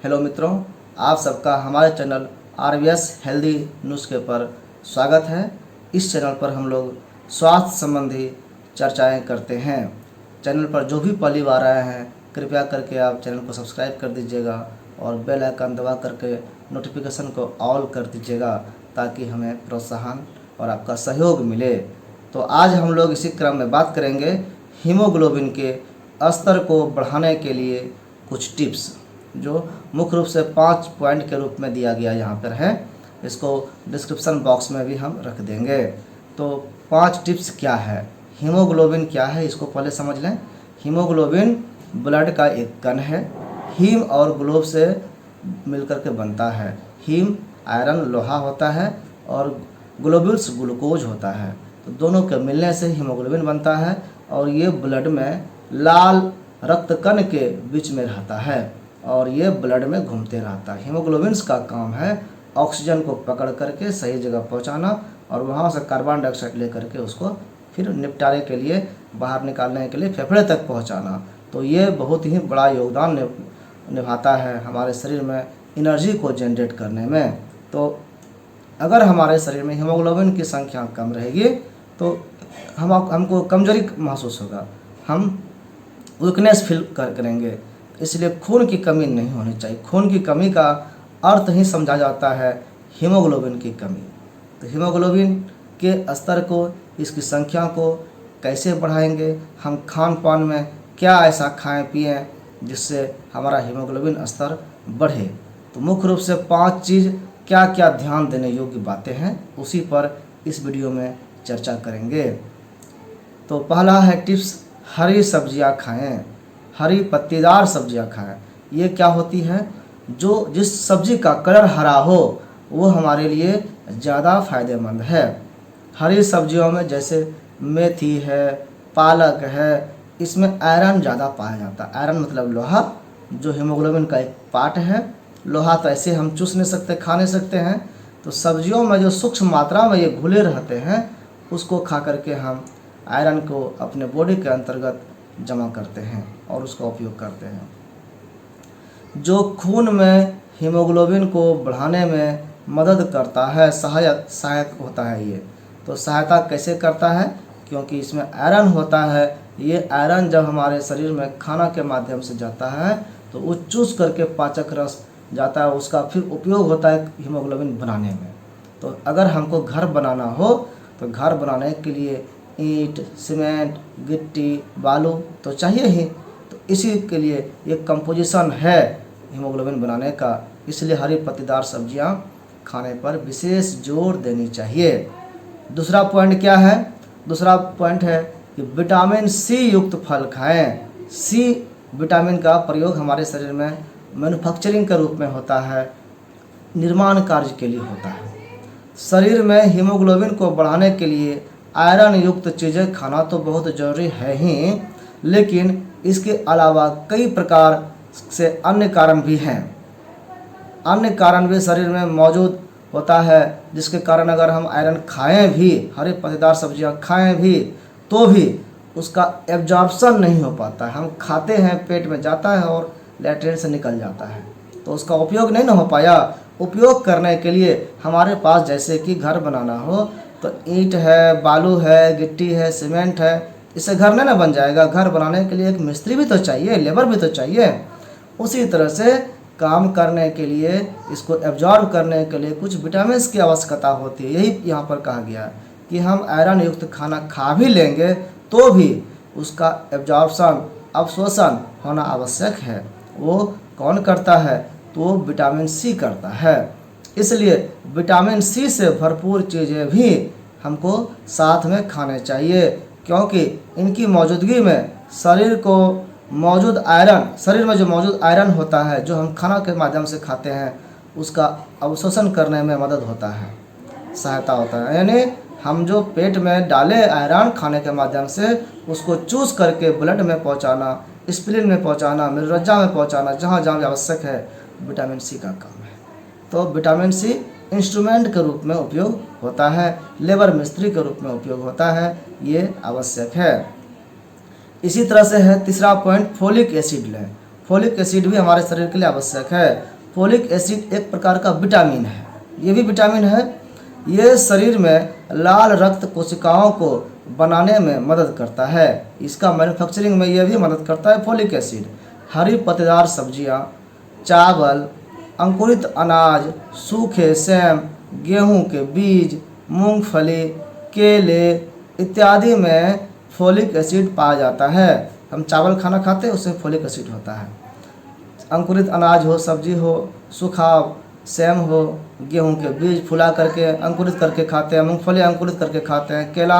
Hello मित्रों, आप सबका हमारे चैनल RVS हेल्दी नुस्खे पर स्वागत है। इस चैनल पर हम लोग स्वास्थ्य संबंधी चर्चाएं करते हैं। चैनल पर जो भी पहली बार आए हैं, कृपया करके आप चैनल को सब्सक्राइब कर दीजिएगा और बेल आइकन दबा करके नोटिफिकेशन को ऑल कर दीजिएगा, ताकि हमें प्रोत्साहन और आपका सहयोग मिले। तो आज हम लोग इसी क्रम में बात करेंगे हीमोग्लोबिन के स्तर को बढ़ाने के लिए कुछ टिप्स, जो मुख्य रूप से 5 पॉइंट के रूप में दिया गया यहाँ पर है। इसको डिस्क्रिप्शन बॉक्स में भी हम रख देंगे। तो 5 टिप्स क्या है, हीमोग्लोबिन क्या है, इसको पहले समझ लें। हीमोग्लोबिन ब्लड का एक कण है। हीम और ग्लोब से मिलकर के बनता है। हीम आयरन लोहा होता है और ग्लोब्यूल्स ग्लूकोज होता है। तो दोनों के मिलने से हीमोग्लोबिन बनता है और ये ब्लड में लाल रक्त कण के बीच में रहता है और ये ब्लड में घूमते रहता है। हीमोग्लोबिन का काम है ऑक्सीजन को पकड़ करके सही जगह पहुंचाना और वहाँ से कार्बन डाइऑक्साइड लेकर के उसको फिर निपटारे के लिए, बाहर निकालने के लिए फेफड़े तक पहुंचाना। तो ये बहुत ही बड़ा योगदान निभाता है हमारे शरीर में एनर्जी को जनरेट करने में। तो अगर हमारे शरीर में हीमोग्लोबिन की संख्या कम रहेगी तो हमको कमजोरी महसूस होगा, हम वीकनेस फील करेंगे। इसलिए खून की कमी नहीं होनी चाहिए। खून की कमी का अर्थ ही समझा जाता है हीमोग्लोबिन की कमी। तो हीमोग्लोबिन के स्तर को, इसकी संख्या को कैसे बढ़ाएंगे, हम खान पान में क्या ऐसा खाएं पिएं जिससे हमारा हीमोग्लोबिन स्तर बढ़े। तो मुख्य रूप से 5 चीज़ क्या क्या ध्यान देने योग्य बातें हैं, उसी पर इस वीडियो में चर्चा करेंगे। तो पहला है टिप्स, हरी सब्जियां खाएं। हरी पत्तीदार सब्जियां खाएं। ये क्या होती है, जो जिस सब्जी का कलर हरा हो वो हमारे लिए ज़्यादा फायदेमंद है। हरी सब्जियों में जैसे मेथी है, पालक है, इसमें आयरन ज़्यादा पाया जाता है। आयरन मतलब लोहा, जो हीमोग्लोबिन का एक पार्ट है। लोहा तो ऐसे हम चूस नहीं सकते, खा नहीं सकते हैं। तो सब्जियों में जो सूक्ष्म मात्रा में ये घुले रहते हैं, उसको खा करके हम आयरन को अपने बॉडी के अंतर्गत जमा करते हैं और उसका उपयोग करते हैं। जो खून में हीमोग्लोबिन को बढ़ाने में मदद करता है, सहायक होता है ये। तो सहायता कैसे करता है, क्योंकि इसमें आयरन होता है। ये आयरन जब हमारे शरीर में खाना के माध्यम से जाता है तो वो चूस करके पाचक रस जाता है, उसका फिर उपयोग होता है हीमोग्लोबिन बनाने में। तो अगर हमको घर बनाना हो तो घर बनाने के लिए ईंट, सीमेंट, गिट्टी, बालू तो चाहिए ही। तो इसी के लिए ये कंपोजिशन है हीमोग्लोबिन बनाने का। इसलिए हरी पत्तीदार सब्जियां खाने पर विशेष जोर देनी चाहिए। दूसरा पॉइंट क्या है, दूसरा पॉइंट है कि विटामिन सी युक्त फल खाएं। सी विटामिन का प्रयोग हमारे शरीर में मैन्युफैक्चरिंग के रूप में होता है, निर्माण कार्य के लिए होता है। शरीर में हीमोग्लोबिन को बढ़ाने के लिए आयरन युक्त चीज़ें खाना तो बहुत ज़रूरी है ही, लेकिन इसके अलावा कई प्रकार से अन्य कारण भी हैं। अन्य कारण भी शरीर में मौजूद होता है, जिसके कारण अगर हम आयरन खाएं भी, हरे पत्तेदार सब्जियां खाएं भी, तो भी उसका एब्जॉर्प्शन नहीं हो पाता है। हम खाते हैं, पेट में जाता है और लैट्रिन से निकल जाता है, तो उसका उपयोग नहीं ना हो पाया। उपयोग करने के लिए हमारे पास जैसे कि घर बनाना हो तो ईंट है, बालू है, गिट्टी है, सीमेंट है, इससे घर नहीं ना बन जाएगा। घर बनाने के लिए एक मिस्त्री भी तो चाहिए, लेबर भी तो चाहिए। उसी तरह से काम करने के लिए, इसको एब्जॉर्ब करने के लिए कुछ विटामिन की आवश्यकता होती है। यही यहाँ पर कहा गया है कि हम आयरन युक्त खाना खा भी लेंगे तो भी उसका एब्जॉर्प्शन, अवशोषण होना आवश्यक है। वो कौन करता है, तो वो विटामिन सी करता है। इसलिए विटामिन सी से भरपूर चीज़ें भी हमको साथ में खाने चाहिए, क्योंकि इनकी मौजूदगी में शरीर में जो मौजूद आयरन होता है, जो हम खाना के माध्यम से खाते हैं, उसका अवशोषण करने में मदद होता है, सहायता होता है। यानी हम जो पेट में डाले आयरन खाने के माध्यम से, उसको चूस करके ब्लड में पहुंचाना, स्प्लीन में पहुंचाना, मेरुरज्जा में पहुंचाना, जहाँ जहाँ भी आवश्यक है, विटामिन सी का काम है। तो विटामिन सी इंस्ट्रूमेंट के रूप में उपयोग होता है, लेबर मिस्त्री के रूप में उपयोग होता है, ये आवश्यक है। इसी तरह से है तीसरा पॉइंट, फोलिक एसिड लें। फोलिक एसिड भी हमारे शरीर के लिए आवश्यक है। फोलिक एसिड एक प्रकार का विटामिन है, ये भी विटामिन है। ये शरीर में लाल रक्त कोशिकाओं को बनाने में मदद करता है, इसका मैन्युफैक्चरिंग में यह भी मदद करता है फोलिक एसिड। हरी पत्तेदार सब्जियां, चावल, अंकुरित अनाज, सूखे सेम, गेहूं के बीज, मूंगफली, केले इत्यादि में फोलिक एसिड पाया जाता है। हम चावल खाना खाते हैं, उसमें फोलिक एसिड होता है। अंकुरित अनाज हो, सब्जी हो, सूखा सेम हो, गेहूं के बीज फुला करके अंकुरित करके खाते हैं, मूंगफली अंकुरित करके खाते हैं, केला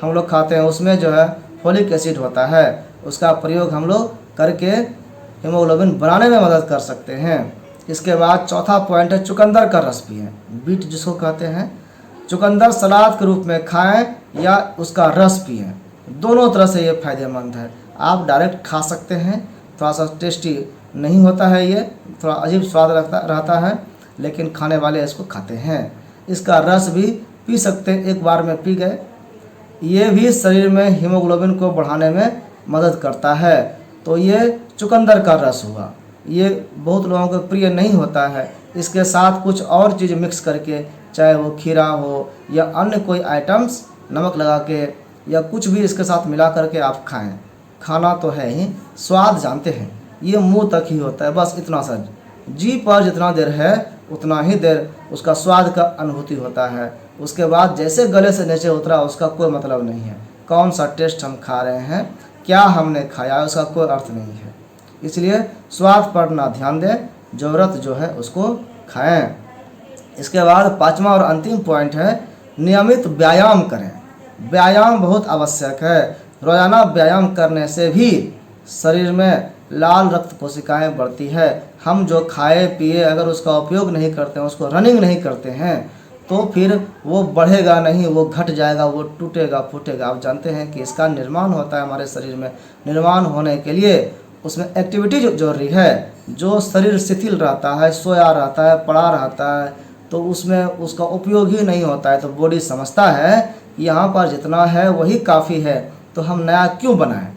हम लोग खाते हैं, उसमें जो है फोलिक एसिड होता है। उसका प्रयोग हम लोग करके हीमोग्लोबिन बनाने में मदद कर सकते हैं। इसके बाद चौथा पॉइंट है, चुकंदर का रस पिएं। बीट जिसको कहते हैं, चुकंदर सलाद के रूप में खाएं या उसका रस पिएं, दोनों तरह से ये फायदेमंद है। आप डायरेक्ट खा सकते हैं, थोड़ा सा टेस्टी नहीं होता है, ये थोड़ा अजीब स्वाद रहता है, लेकिन खाने वाले इसको खाते हैं। इसका रस भी पी सकते हैं, एक बार में पी गए। ये भी शरीर में हीमोग्लोबिन को बढ़ाने में मदद करता है। तो ये चुकंदर का रस हुआ, ये बहुत लोगों को प्रिय नहीं होता है। इसके साथ कुछ और चीज़ मिक्स करके, चाहे वो खीरा हो या अन्य कोई आइटम्स नमक लगा के या कुछ भी इसके साथ मिला करके आप खाएं। खाना तो है ही, स्वाद जानते हैं, ये मुंह तक ही होता है, बस इतना सा। जीभ पर जितना देर है उतना ही देर उसका स्वाद का अनुभूति होता है। उसके बाद जैसे गले से नीचे उतरा उसका कोई मतलब नहीं है। कौन सा टेस्ट हम खा रहे हैं, क्या हमने खाया, उसका कोई अर्थ नहीं है। इसलिए स्वाद पर ना ध्यान दें, ज़रूरत जो है उसको खाएं। इसके बाद पांचवा और अंतिम पॉइंट है, नियमित व्यायाम करें। व्यायाम बहुत आवश्यक है। रोज़ाना व्यायाम करने से भी शरीर में लाल रक्त कोशिकाएं बढ़ती है। हम जो खाए पिए अगर उसका उपयोग नहीं करते हैं, उसको रनिंग नहीं करते हैं, तो फिर वो बढ़ेगा नहीं, वो घट जाएगा, वो टूटेगा फूटेगा। आप जानते हैं कि इसका निर्माण होता है हमारे शरीर में। निर्माण होने के लिए उसमें एक्टिविटी जो जरूरी है। जो शरीर शिथिल रहता है, सोया रहता है, पड़ा रहता है, तो उसमें उसका उपयोग ही नहीं होता है। तो बॉडी समझता है यहाँ पर जितना है वही काफ़ी है, तो हम नया क्यों बनाएं।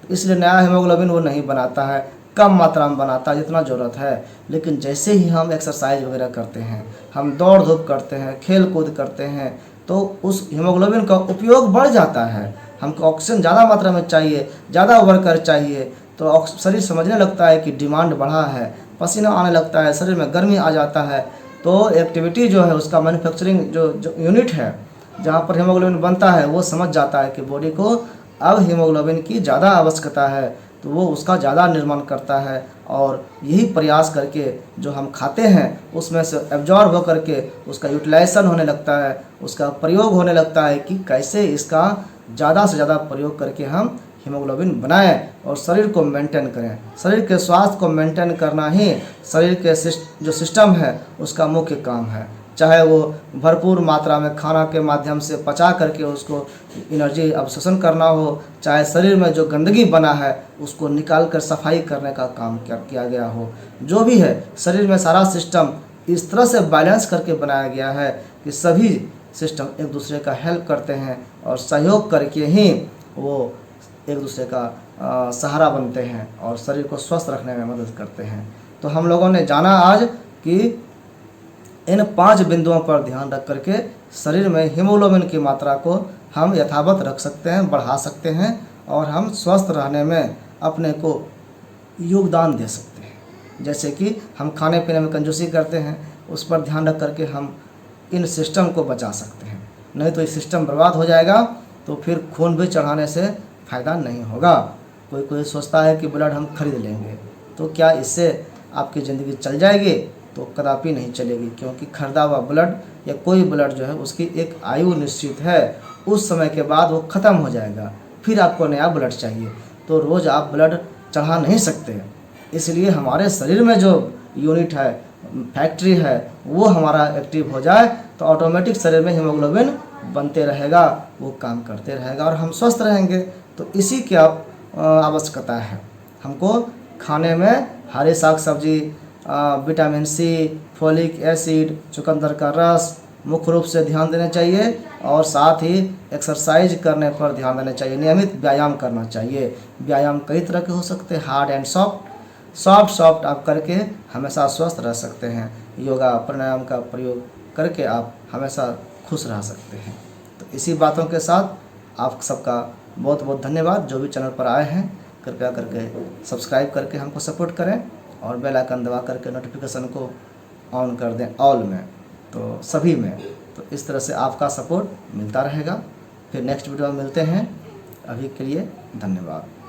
इसलिए नया हीमोग्लोबिन वो नहीं बनाता है, कम मात्रा में बनाता है जितना ज़रूरत है। लेकिन जैसे ही हम एक्सरसाइज वगैरह करते हैं, हम दौड़ धूप करते हैं, खेल कूद करते हैं, तो उस हीमोग्लोबिन का उपयोग बढ़ जाता है। हमको ऑक्सीजन ज़्यादा मात्रा में चाहिए, ज़्यादा वर्कर चाहिए, तो शरीर समझने लगता है कि डिमांड बढ़ा है, पसीना आने लगता है, शरीर में गर्मी आ जाता है। तो एक्टिविटी जो है उसका मैन्युफैक्चरिंग जो यूनिट है जहाँ पर हीमोग्लोबिन बनता है, वो समझ जाता है कि बॉडी को अब हीमोग्लोबिन की ज़्यादा आवश्यकता है, तो वो उसका ज़्यादा निर्माण करता है। और यही प्रयास करके जो हम खाते हैं उसमें से एब्जॉर्ब होकर के उसका यूटिलाइजेशन होने लगता है, उसका प्रयोग होने लगता है कि कैसे इसका ज़्यादा से ज़्यादा प्रयोग करके हम हीमोग्लोबिन बनाएं और शरीर को मेंटेन करें। शरीर के स्वास्थ्य को मेंटेन करना ही शरीर के जो सिस्टम है उसका मुख्य काम है। चाहे वो भरपूर मात्रा में खाना के माध्यम से पचा करके उसको एनर्जी अब्सॉर्प्शन करना हो, चाहे शरीर में जो गंदगी बना है उसको निकाल कर सफाई करने का काम किया गया हो। जो भी है, शरीर में सारा सिस्टम इस तरह से बैलेंस करके बनाया गया है कि सभी सिस्टम एक दूसरे का हेल्प करते हैं और सहयोग करके ही वो एक दूसरे का सहारा बनते हैं और शरीर को स्वस्थ रखने में मदद करते हैं। तो हम लोगों ने जाना आज कि इन 5 बिंदुओं पर ध्यान रख करके शरीर में हीमोग्लोबिन की मात्रा को हम यथावत रख सकते हैं, बढ़ा सकते हैं और हम स्वस्थ रहने में अपने को योगदान दे सकते हैं। जैसे कि हम खाने पीने में कंजूसी करते हैं, उस पर ध्यान रख करके हम इन सिस्टम को बचा सकते हैं। नहीं तो ये सिस्टम बर्बाद हो जाएगा, तो फिर खून भी चढ़ाने से फ़ायदा नहीं होगा। कोई सोचता है कि ब्लड हम खरीद लेंगे, तो क्या इससे आपकी ज़िंदगी चल जाएगी? तो कदापि नहीं चलेगी, क्योंकि खरीदा हुआ ब्लड या कोई ब्लड जो है उसकी एक आयु निश्चित है। उस समय के बाद वो ख़त्म हो जाएगा, फिर आपको नया ब्लड चाहिए, तो रोज़ आप ब्लड चढ़ा नहीं सकते। इसलिए हमारे शरीर में जो यूनिट है, फैक्ट्री है, वो हमारा एक्टिव हो जाए तो ऑटोमेटिक शरीर में हीमोग्लोबिन बनते रहेगा, वो काम करते रहेगा और हम स्वस्थ रहेंगे। तो इसी की आवश्यकता है। हमको खाने में हरे साग सब्जी, विटामिन सी, फोलिक एसिड, चुकंदर का रस मुख्य रूप से ध्यान देना चाहिए, और साथ ही एक्सरसाइज करने पर ध्यान देना चाहिए। नियमित व्यायाम करना चाहिए। व्यायाम कई तरह के हो सकते हैं, हार्ड एंड सॉफ्ट आप करके हमेशा स्वस्थ रह सकते हैं। योगा प्राणायाम का प्रयोग करके आप हमेशा खुश रह सकते हैं। तो इसी बातों के साथ आप सबका बहुत बहुत धन्यवाद। जो भी चैनल पर आए हैं कृपया करके सब्सक्राइब करके हमको सपोर्ट करें, और बेल आइकन दबा करके नोटिफिकेशन को ऑन कर दें ऑल में, तो सभी में। तो इस तरह से आपका सपोर्ट मिलता रहेगा। फिर नेक्स्ट वीडियो में मिलते हैं। अभी के लिए धन्यवाद।